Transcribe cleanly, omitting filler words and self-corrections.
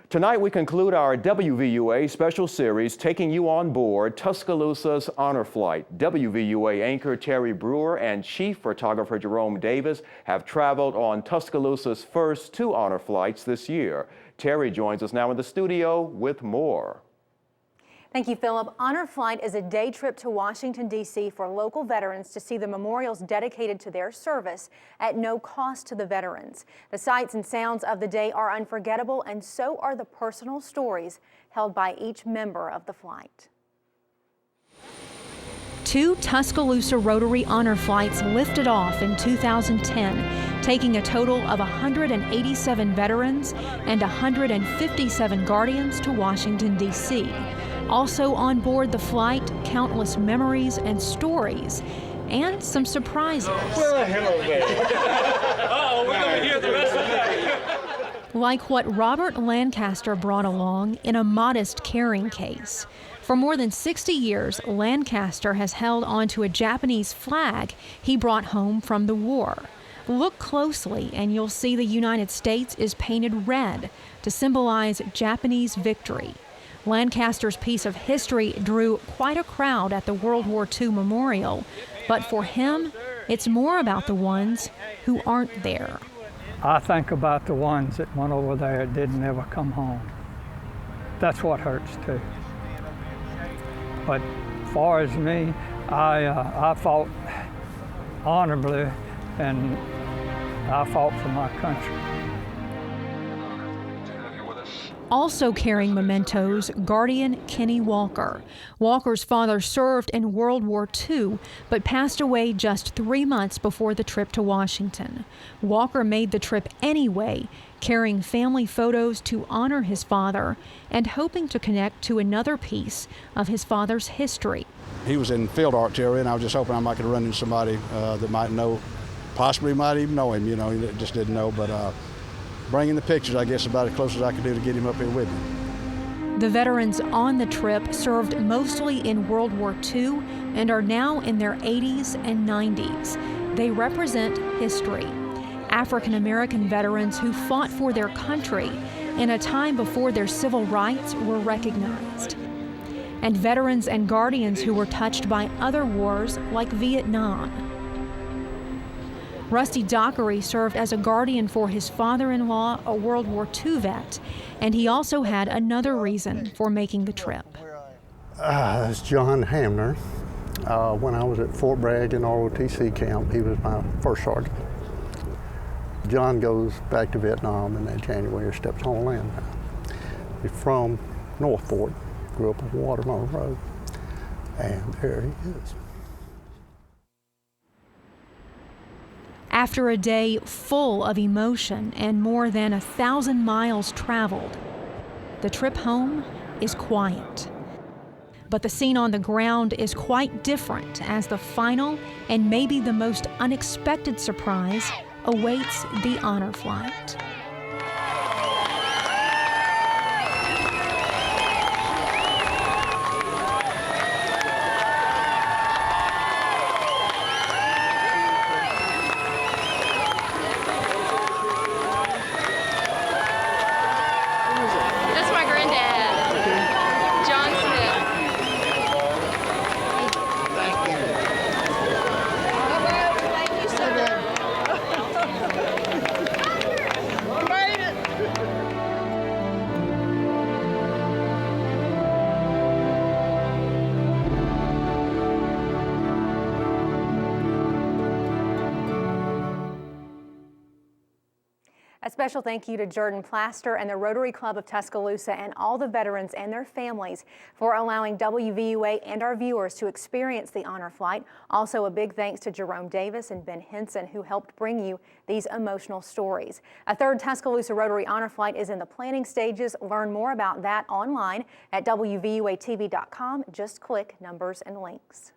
Tonight we conclude our WVUA special series taking you on board Tuscaloosa's honor flight. WVUA anchor Terry Brewer and chief photographer Jerome Davis have traveled on Tuscaloosa's first two honor flights this year. Terry joins us now in the studio with more. Thank you, Philip. Honor Flight is a day trip to Washington, D.C. for local veterans to see the memorials dedicated to their service at no cost to the veterans. The sights and sounds of the day are unforgettable, and so are the personal stories held by each member of the flight. Two Tuscaloosa Rotary Honor Flights lifted off in 2010, taking a total of 187 veterans and 157 guardians to Washington, D.C. Also on board the flight, countless memories and stories, and some surprises. Well, hello there. Uh-oh, we're going to hear the rest of that. Like what Robert Lancaster brought along in a modest carrying case. For more than 60 years, Lancaster has held onto a Japanese flag he brought home from the war. Look closely and you'll see the United States is painted red to symbolize Japanese victory. Lancaster's piece of history drew quite a crowd at the World War II memorial, but for him, it's more about the ones who aren't there. I think about the ones that went over there and didn't ever come home. That's what hurts too. But as far as me, I fought honorably and I fought for my country. Also carrying mementos, Guardian Kenny Walker. Walker's father served in World War II, but passed away just 3 months before the trip to Washington. Walker made the trip anyway, carrying family photos to honor his father and hoping to connect to another piece of his father's history. He was in field artillery, and I was just hoping I might run into somebody that might know, possibly might even know him, you know, he just didn't know, but bringing the pictures, I guess, about as close as I could do to get him up here with me. The veterans on the trip served mostly in World War II and are now in their 80s and 90s. They represent history. African American veterans who fought for their country in a time before their civil rights were recognized. And veterans and guardians who were touched by other wars like Vietnam. Rusty Dockery served as a guardian for his father-in-law, a World War II vet, and he also had another reason for making the trip. It's John Hamner. When I was at Fort Bragg in ROTC camp, he was my first sergeant. John goes back to Vietnam in that January, steps on land. He's from North Fort, grew up on Watermelon Road, and there he is. After a day full of emotion and more than 1,000 miles traveled, the trip home is quiet. But the scene on the ground is quite different as the final and maybe the most unexpected surprise awaits the honor flight. A special thank you to Jordan Plaster and the Rotary Club of Tuscaloosa and all the veterans and their families for allowing WVUA and our viewers to experience the honor flight. Also a big thanks to Jerome Davis and Ben Henson who helped bring you these emotional stories. A third Tuscaloosa Rotary honor flight is in the planning stages. Learn more about that online at WVUATV.com. Just click numbers and links.